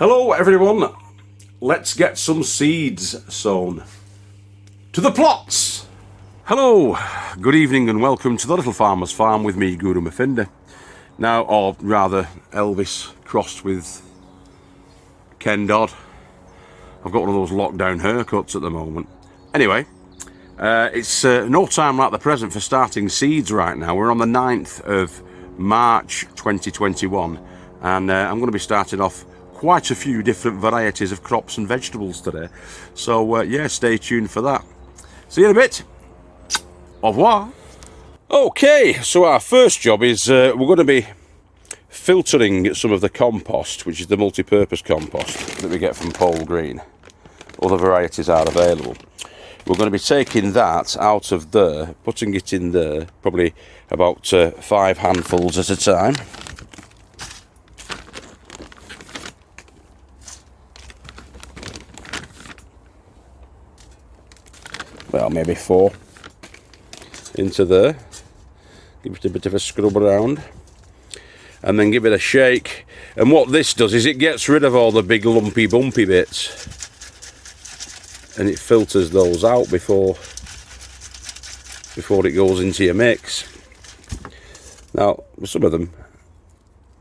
Hello everyone, let's get some seeds sown. To the plots! Hello, good evening and welcome to the Little Farmer's Farm with me, Guru MURPHINDA. Now, or rather Elvis crossed with Ken Dodd. I've got one of those lockdown haircuts at the moment. Anyway, it's no time like the present for starting seeds right now. We're on the 9th of March 2021 and I'm going to be starting off quite a few different varieties of crops and vegetables today. So yeah, stay tuned for that. See you in a bit. Au revoir. Okay, so our first job is we're going to be filtering some of the compost, which is the multi-purpose compost that we get from Paul Green. Other varieties are available. We're going to be taking that out of there, putting it in there, probably about 5 handfuls at a time. Well, maybe 4 into there. Give it a bit of a scrub around and then give it a shake. And what this does is it gets rid of all the big lumpy bumpy bits and it filters those out before it goes into your mix. Now, some of them,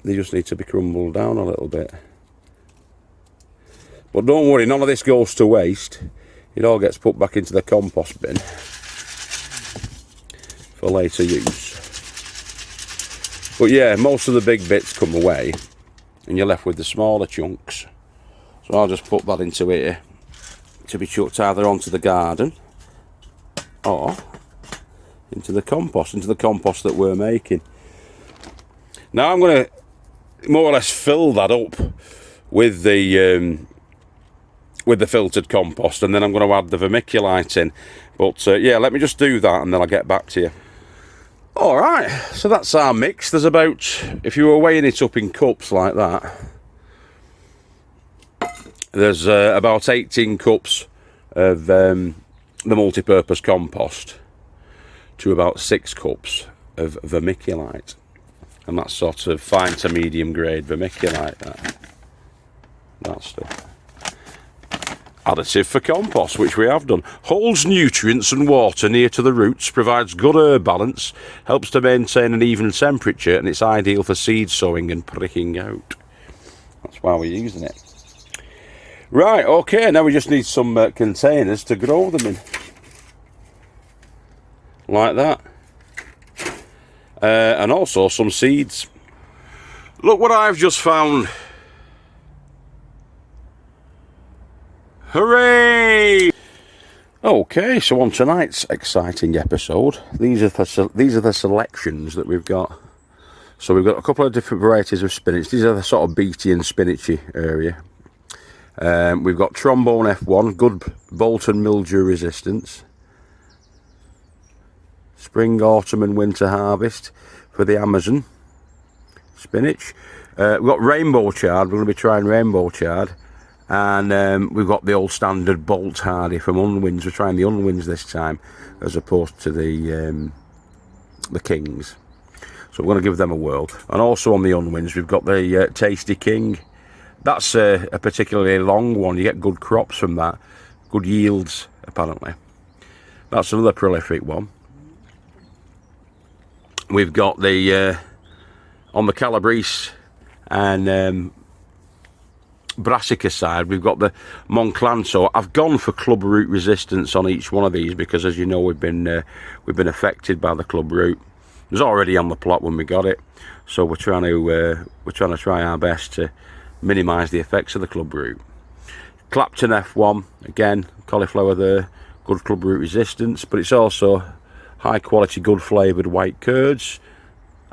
they just need to be crumbled down a little bit. But don't worry, none of this goes to waste. It all gets put back into the compost bin for later use. But yeah, most of the big bits come away and you're left with the smaller chunks. So I'll just put that into here to be chucked either onto the garden or into the compost that we're making. Now I'm going to more or less fill that up with the filtered compost, and then I'm going to add the vermiculite in. But yeah, let me just do that and then I'll get back to you. Alright, so that's our mix. There's about, if you were weighing it up in cups like that, there's about 18 cups of the multi-purpose compost to about 6 cups of vermiculite. And that's sort of fine to medium grade vermiculite, that stuff. Additive for compost, which we have done. Holds nutrients and water near to the roots, provides good herb balance, helps to maintain an even temperature, and it's ideal for seed sowing and pricking out. That's why we're using it. Right, okay, now we just need some containers to grow them in. Like that. And also some seeds. Look what I've just found. Hooray! Okay, so on tonight's exciting episode, these are the selections that we've got. So we've got a couple of different varieties of spinach. These are the sort of beety and spinachy area. We've got Trombone F1, good bolt and mildew resistance. Spring, autumn and winter harvest for the Amazon spinach. We've got Rainbow Chard. We're going to be trying Rainbow Chard. And we've got the old standard Bolt Hardy from Unwins. We're trying the Unwins this time as opposed to the Kings. So we're going to give them a whirl. And also on the Unwins we've got the Tasty King. That's a particularly long one. You get good crops from that. Good yields, apparently. That's another prolific one. We've got the, on the calabrese and brassica side, we've got the Monclanso. I've gone for club root resistance on each one of these because, as you know, we've been affected by the club root. It was already on the plot when we got it, so we're trying to try our best to minimise the effects of the club root. Clapton F1, again, cauliflower there, good club root resistance, but it's also high quality, good flavoured white curds.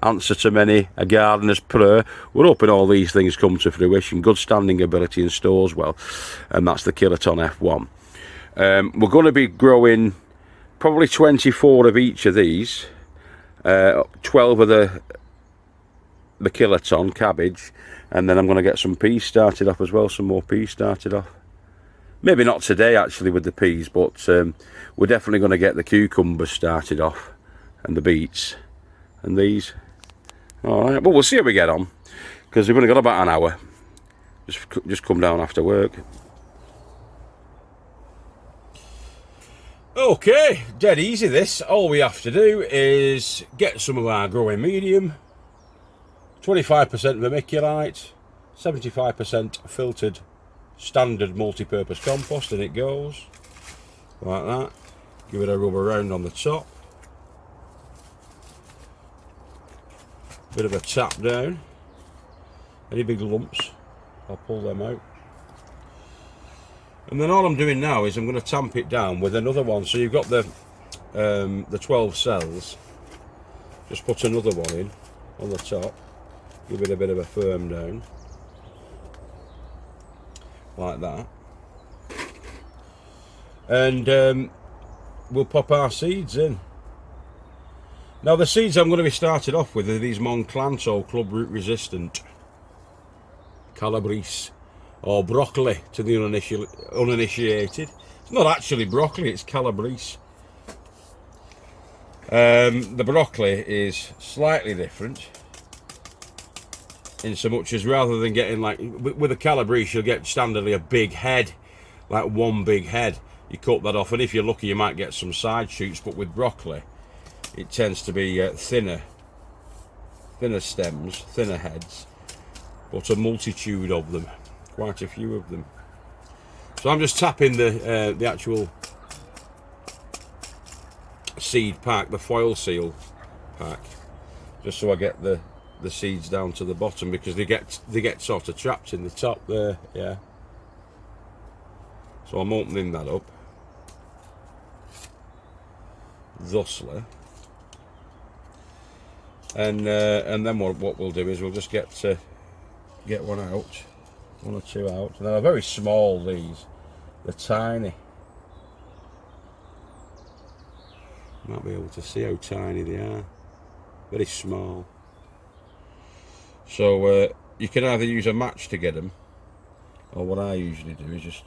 Answer to many, a gardener's prayer. We're hoping all these things come to fruition. Good standing ability and stores well, and that's the Kiloton F1. We're going to be growing probably 24 of each of these, 12 of the Kiloton cabbage, and then I'm going to get some peas started off as well, some more peas started off. Maybe not today actually with the peas, but we're definitely going to get the cucumbers started off and the beets and these. Alright, well, we'll see how we get on because we've only got about an hour. Just come down after work. Okay, dead easy this. All we have to do is get some of our growing medium, 25% vermiculite, 75% filtered standard multi-purpose compost, and it goes like that. Give it a rub around on the top. Bit of a tap down. Any big lumps, I'll pull them out. And then all I'm doing now is I'm going to tamp it down with another one. So you've got the 12 cells. Just put another one in on the top. Give it a bit of a firm down. Like that. And we'll pop our seeds in. Now the seeds I'm going to be started off with are these Monclanto club root resistant calabrese, or broccoli to the uninitiated. It's not actually broccoli, it's calabrese. The broccoli is slightly different in so much as rather than getting like, with a calabrese you'll get standardly a big head, like one big head. You cut that off and if you're lucky you might get some side shoots, but with broccoli it tends to be thinner stems, thinner heads, but a multitude of them, quite a few of them. So I'm just tapping the actual seed pack, the foil seal pack, just so I get the seeds down to the bottom, because they get sort of trapped in the top there. Yeah. So I'm opening that up thusly, and then what we'll do is we'll just get one out, one or two out. And they're very small, these. They're tiny. You might be able to see how tiny they are. Very small. So you can either use a match to get them, or what I usually do is just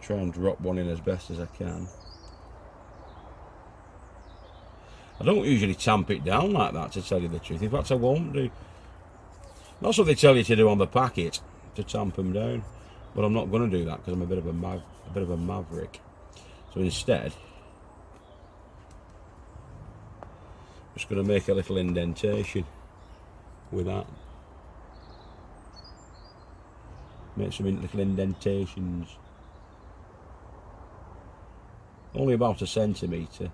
try and drop one in as best as I can. I don't usually tamp it down like that, to tell you the truth. In fact, I won't do. That's what they tell you to do on the packet, to tamp them down. But I'm not going to do that because I'm a bit of a maverick. So instead, I'm just going to make a little indentation with that. Make some little indentations. Only about 1 centimetre.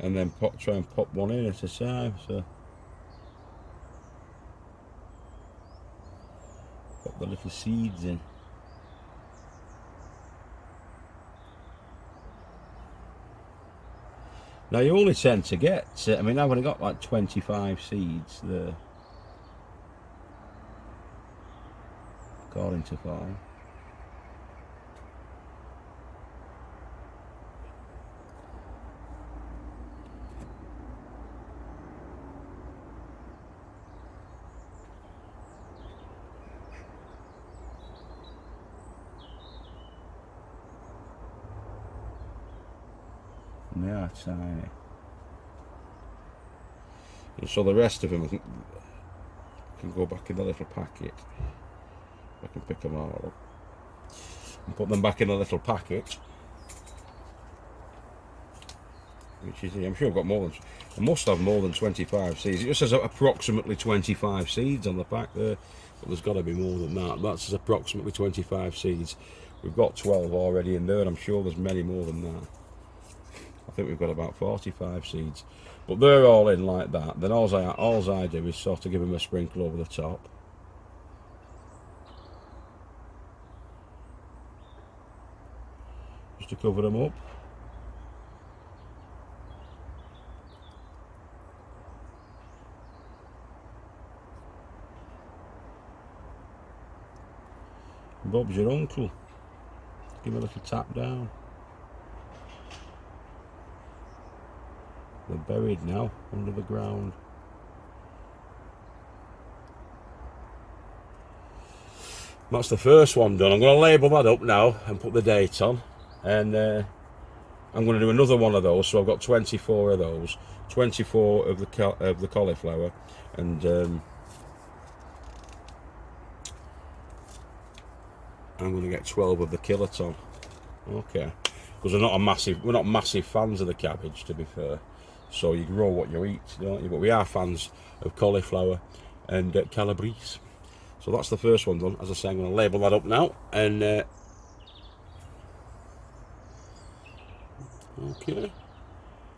And then try and pop one in at a time. So pop the little seeds in. Now you only tend to get, I mean, I've only got like 25 seeds there, according to farm. And they are tiny. And so the rest of them can go back in the little packet. I can pick them all up and put them back in a little packet. Which is, I'm sure I've got more than, I must have more than 25 seeds. It just says approximately 25 seeds on the pack there, but there's got to be more than that. That's approximately 25 seeds. We've got 12 already in there, and I'm sure there's many more than that. I think we've got about 45 seeds, but they're all in like that. Then all I do is sort of give them a sprinkle over the top. Just to cover them up. Bob's your uncle. Give him a little tap down. They're buried now under the ground. That's the first one done. I'm going to label that up now and put the date on, and I'm going to do another one of those, so I've got 24 of those, 24 of the cauliflower, and I'm going to get 12 of the kiloton. Okay, because we're not massive fans of the cabbage, to be fair. So you grow what you eat, don't you? But we are fans of cauliflower and calabrese. So that's the first one done. As I say, I'm going to label that up now, and okay,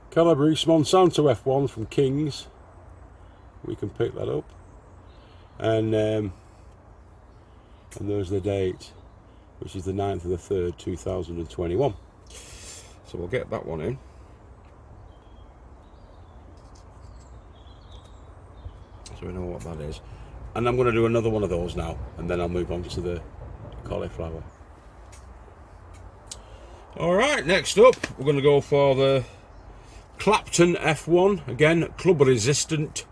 calabrese Monsanto F1 from Kings. We can pick that up, and there's the date, which is the 9th of the 3rd, 2021. So we'll get that one in. So we know what that is. And I'm going to do another one of those now, and then I'll move on to the cauliflower. Alright, next up, we're going to go for the Clapton F1. Again, club resistant.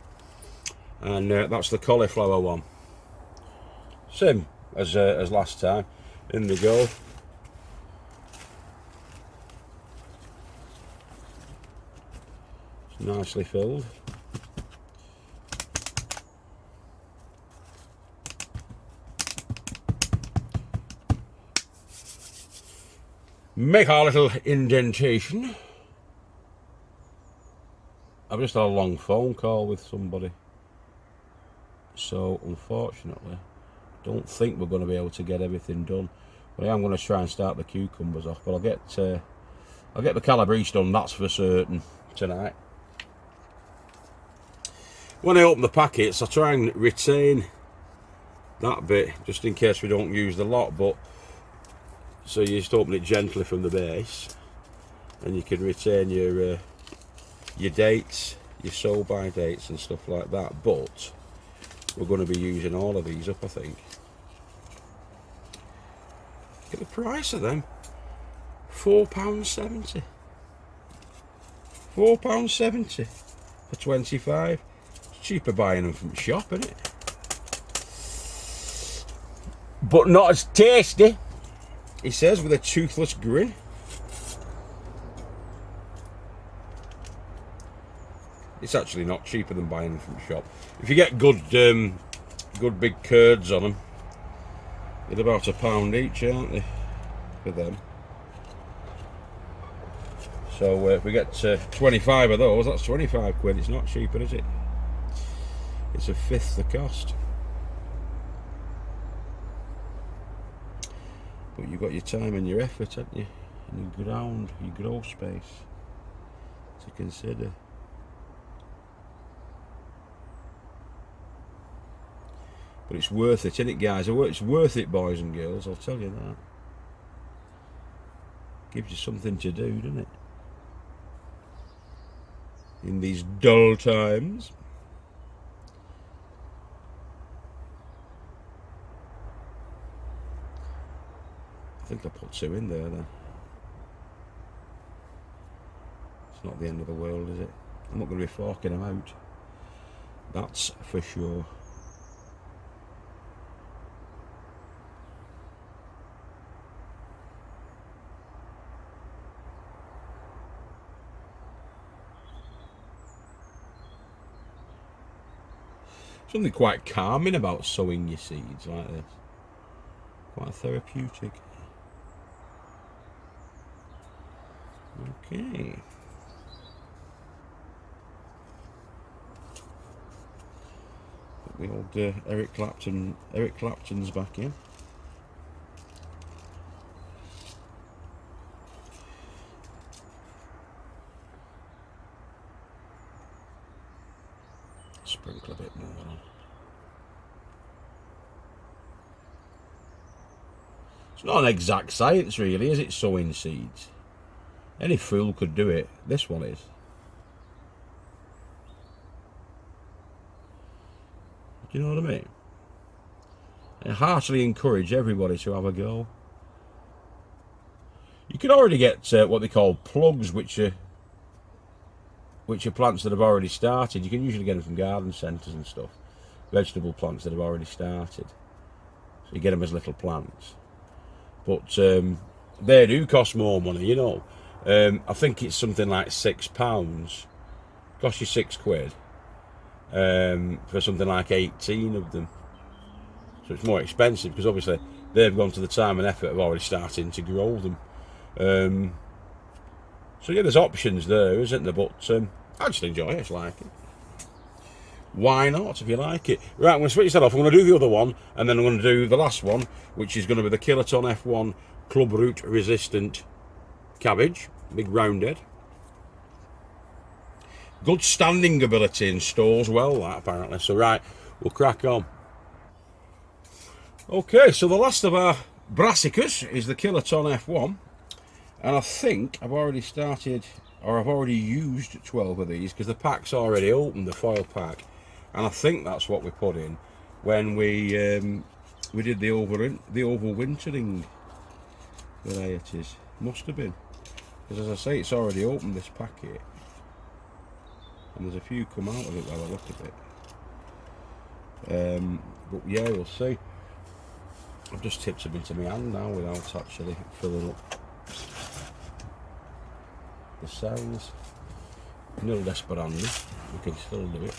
And that's the cauliflower one. Same as last time. In they go. It's nicely filled. Make our little indentation. I've just had a long phone call with somebody, so unfortunately I don't think we're going to be able to get everything done, but I am going to try and start the cucumbers off. But I'll get the calabrese done, that's for certain, tonight. When I open the packets, I try and retain that bit just in case we don't use the lot, but so you just open it gently from the base, and you can retain your dates, your sow by dates and stuff like that. But we're going to be using all of these up, I think. Get the price of them, £4.70. £4.70 for 25. It's cheaper buying them from the shop, isn't it? But not as tasty, he says, with a toothless grin. It's actually not cheaper than buying them from the shop. If you get good big curds on them, they're about £1 each, aren't they, for them? So if we get 25 of those, that's 25 quid. It's not cheaper, is it? It's a fifth the cost. But you've got your time and your effort, haven't you? And your ground, your grow space to consider. But it's worth it, isn't it, guys? It's worth it, boys and girls, I'll tell you that. Gives you something to do, doesn't it? In these dull times. I think I put 2 in there then. It's not the end of the world, is it? I'm not going to be forking them out. That's for sure. Something quite calming about sowing your seeds like this. Quite therapeutic. Okay. Put the old Eric Clapton's back in. Sprinkle a bit more on. It's not an exact science, really, is it, sowing seeds? Any fool could do it. This one is. Do you know what I mean? I heartily encourage everybody to have a go. You can already get what they call plugs, which are plants that have already started. You can usually get them from garden centres and stuff. Vegetable plants that have already started. So you get them as little plants. But they do cost more money, you know. I think it's something like £6. Cost you £6 for something like 18 of them. So it's more expensive because obviously they've gone to the time and effort of already starting to grow them. So yeah, there's options there, isn't there? But I just enjoy it. I just like it. Why not, if you like it? Right, I'm going to switch that off. I'm going to do the other one, and then I'm going to do the last one, which is going to be the Kiloton F1 Club Root Resistant Cabbage. Big round head. Good standing ability in stores, well, that apparently. So right, we'll crack on. Okay, so the last of our brassicas is the Kiloton F1. And I think I've already started, or I've already used 12 of these, because the pack's already open, the foil pack. And I think that's what we put in when we did the overwintering varieties. Must have been, because as I say, it's already opened, this packet, and there's a few come out of it while I look at it. But yeah, we'll see. I've just tipped them into my hand now without actually filling up the cells. Nil desperandi, we can still do it.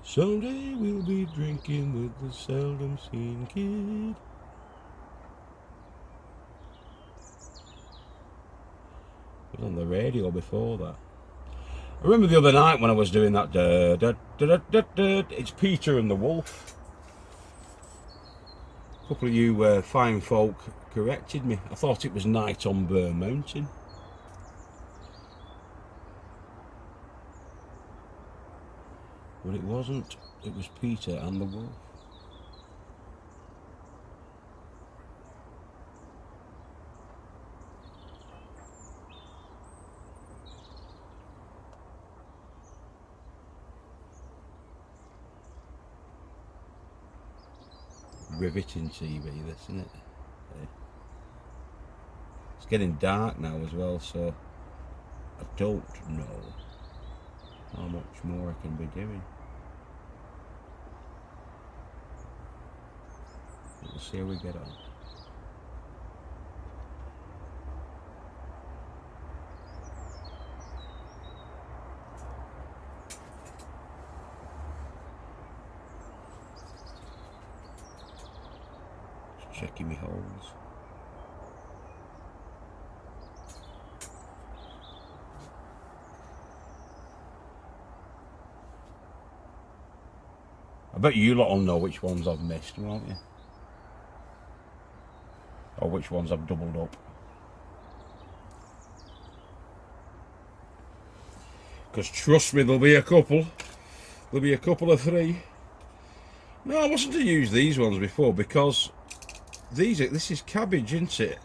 Someday we'll be drinking with the seldom seen kid. It was on the radio before that. I remember the other night when I was doing that. It's Peter and the Wolf. A couple of you fine folk corrected me. I thought it was Night on Burr Mountain. But it wasn't, it was Peter and the Wolf. Riveting TV, this, isn't it? It's getting dark now as well, so I don't know how much more I can be doing. We'll see how we get on. Just checking my holes. I bet you lot will know which ones I've missed, won't you? Or which ones I've doubled up. Because trust me, there'll be a couple. There'll be a couple of three. No, I wasn't to use these ones before because this is cabbage, isn't it?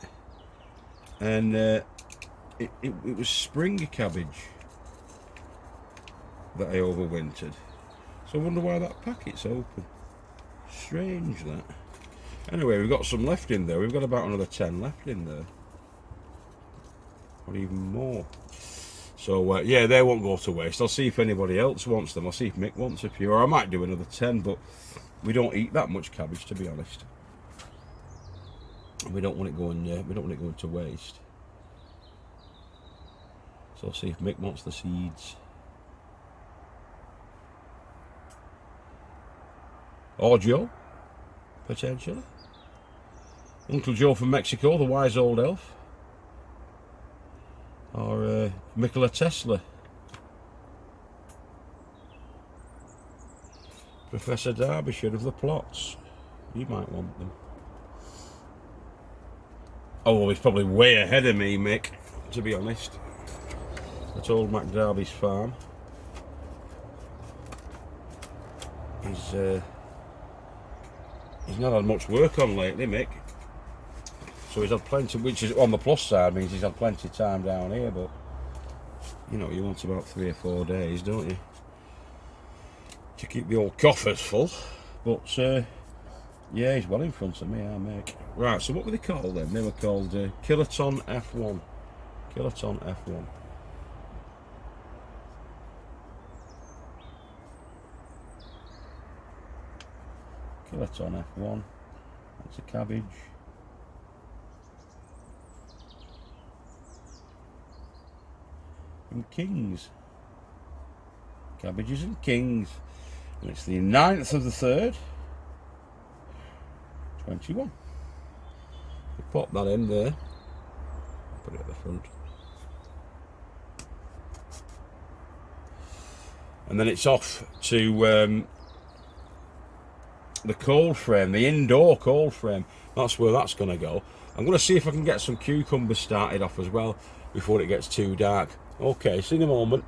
And it was spring cabbage that I overwintered. So I wonder why that packet's open. Strange that. Anyway, we've got some left in there. We've got about another 10 left in there. Or even more. So, yeah, they won't go to waste. I'll see if anybody else wants them. I'll see if Mick wants a few. Or I might do another 10, but we don't eat that much cabbage, to be honest. We don't want it going, we don't want it going to waste. So I'll see if Mick wants the seeds. Or Joe, potentially. Uncle Joe from Mexico, the wise old elf. Or Nikola Tesla. Professor Derbyshire of the plots. You might want them. Oh, well, he's probably way ahead of me, Mick, to be honest. That's old MacDarby's farm. He's not had much work on lately, Mick. So he's had plenty, which is on the plus side, means he's had plenty of time down here, but you know, you want about 3 or 4 days, don't you? to keep the old coffers full. But yeah, he's well in front of me, our mate. Right, so what were they called then? They were called Kiloton F1. Kiloton F1. Kiloton F1. That's a cabbage. And Kings. Cabbages and Kings. And it's the 9th of the 3rd. 21. We pop that in there. Put it at the front. And then it's off to the cold frame, the indoor cold frame. That's where that's going to go. I'm going to see if I can get some cucumbers started off as well before it gets too dark. Okay, see in a moment.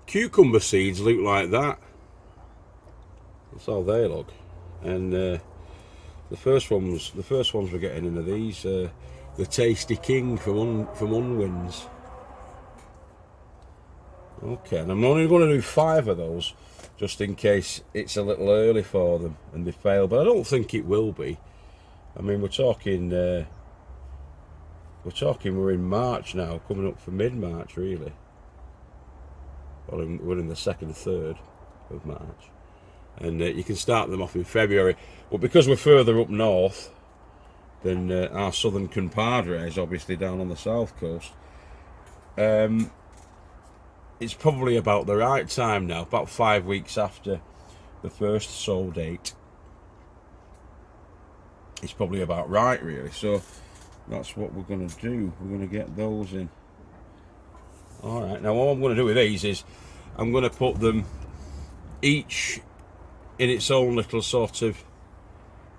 Cucumber seeds look like that. That's how they look. And the first ones we're getting in are these, the Tasty King from Unwinds. Okay, and I'm only going to do 5 of those, just in case it's a little early for them and they fail. But I don't think it will be. I mean, we're talking we're in March now, coming up for mid-March, really. Well, we're in the 2nd, 3rd of March, and you can start them off in February. But because we're further up north than our southern compadres, obviously down on the south coast, it's probably about the right time now, about 5 weeks after the first sow date. It's probably about right, really. So that's what we're going to do. We're going to get those in. Alright, now what I'm going to do with these is I'm going to put them each in its own little sort of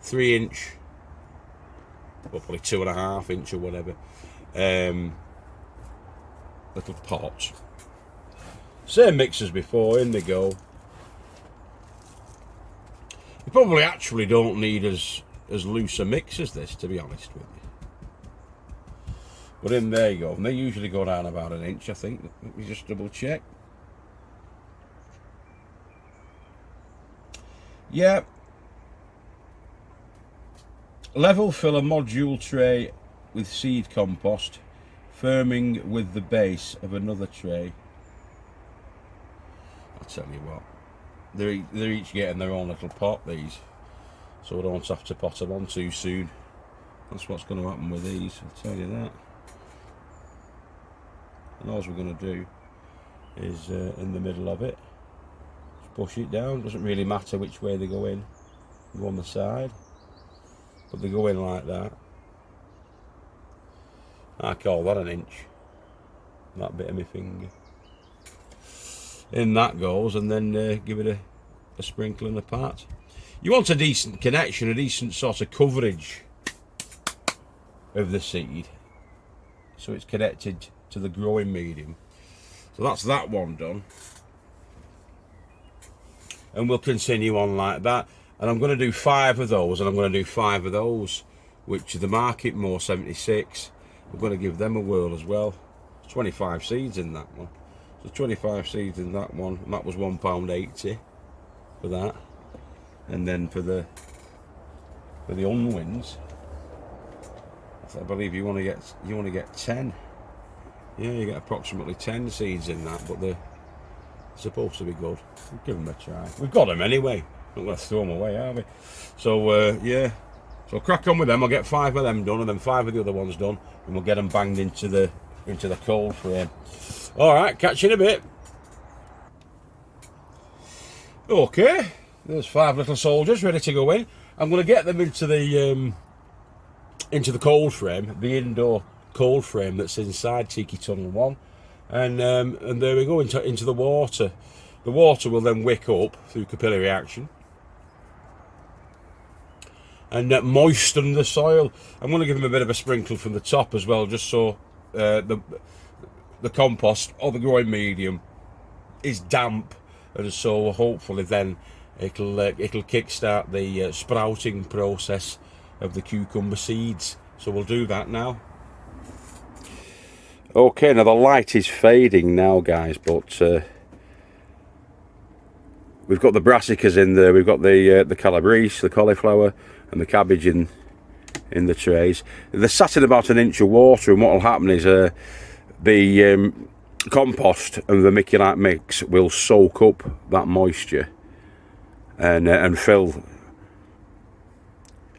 3-inch, well, probably 2.5 inch or whatever, little pot. Same mix as before, in they go. You probably actually don't need as loose a mix as this, to be honest with you. But in there you go, and they usually go down about 1 inch, I think. Let me just double check. Yeah. Level fill a module tray with seed compost, firming with the base of another tray. I'll tell you what, they're each getting their own little pot, these, so we don't have to pot them on too soon. That's what's going to happen with these, I'll tell you that. And all we're going to do is in the middle of it, just push it down. Doesn't really matter which way they go in. They go on the side, but they go in like that. I call that 1 inch, that bit of my finger. In that goes, and then give it a sprinkle and a pat. You want a decent connection, a decent sort of coverage of the seed, so it's connected to the growing medium. So that's that one done, and we'll continue on like that. And I'm going to do 5 of those, and I'm going to do 5 of those, which are the Market More 76. We're going to give them a whirl as well. There's 25 seeds in that one. So 25 seeds in that one, and that was £1.80 for that. And then for the Unwinds, I believe you want to get 10. Yeah, you get approximately 10 seeds in that, but they're supposed to be good. We'll give them a try. We've got them anyway. We're not going to throw them away, are we? So yeah, so crack on with them. I'll get 5 of them done, and then 5 of the other ones done, and we'll get them banged into the cold frame. All right, catch you in a bit. Okay, there's 5 little soldiers ready to go in. I'm going to get them into the cold frame, the indoor cold frame that's inside Tiki Tunnel 1, and there we go, into the water. The water will then wick up through capillary action and moisten the soil. I'm going to give them a bit of a sprinkle from the top as well, just so the compost or the growing medium is damp, and so hopefully then it'll kick-start the sprouting process of the cucumber seeds. So we'll do that now. Okay, now the light is fading now, guys, but we've got the brassicas in there. We've got the calabrese, the cauliflower, and the cabbage in the trays. They're sat in about an inch of water, and what will happen is the compost and the vermiculite mix will soak up that moisture and fill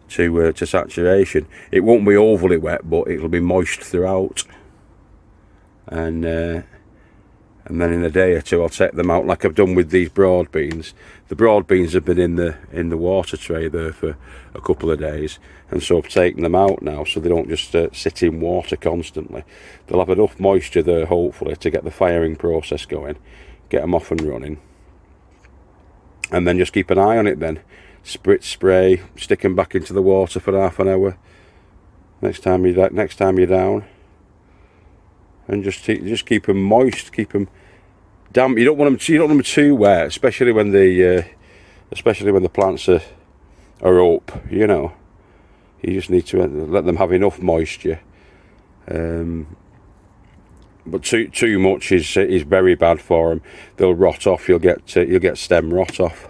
to saturation. It won't be overly wet, but it'll be moist throughout. And then in a day or two I'll take them out like I've done with these broad beans. The broad beans have been in the water tray there for a couple of days, and so I've taken them out now so they don't just sit in water constantly. They'll have enough moisture there hopefully to get the firing process going, get them off and running, and then just keep an eye on it then. Spray, stick them back into the water for half an hour next time you're down, and just keep them moist, keep them damp. You don't want them too wet, especially when the plants are up. You know, you just need to let them have enough moisture. But too much is very bad for them. They'll rot off. You'll get stem rot off.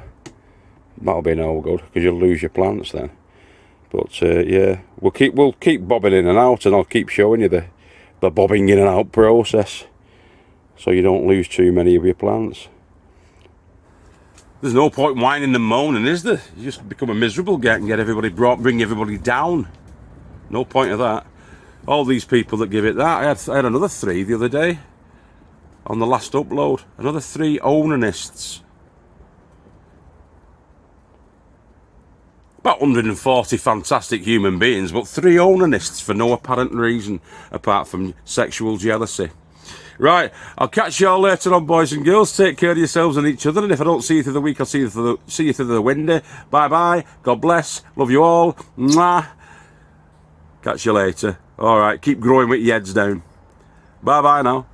That'll be no good because you'll lose your plants then. But yeah, we'll keep bobbing in and out, and I'll keep showing you the bobbing in and out process, so you don't lose too many of your plants. There's no point whining and moaning, is there? You just become a miserable get and bring everybody down. No point of that. All these people that give it that. I had another 3 the other day on the last upload. Another 3 onanists. About 140 fantastic human beings, but 3 onanists for no apparent reason apart from sexual jealousy. Right, I'll catch you all later on, boys and girls. Take care of yourselves and each other, and if I don't see you through the week, I'll see you through the window. Bye bye, God bless, love you all. Mwah. Catch you later. All right, keep growing with your heads down. Bye bye now.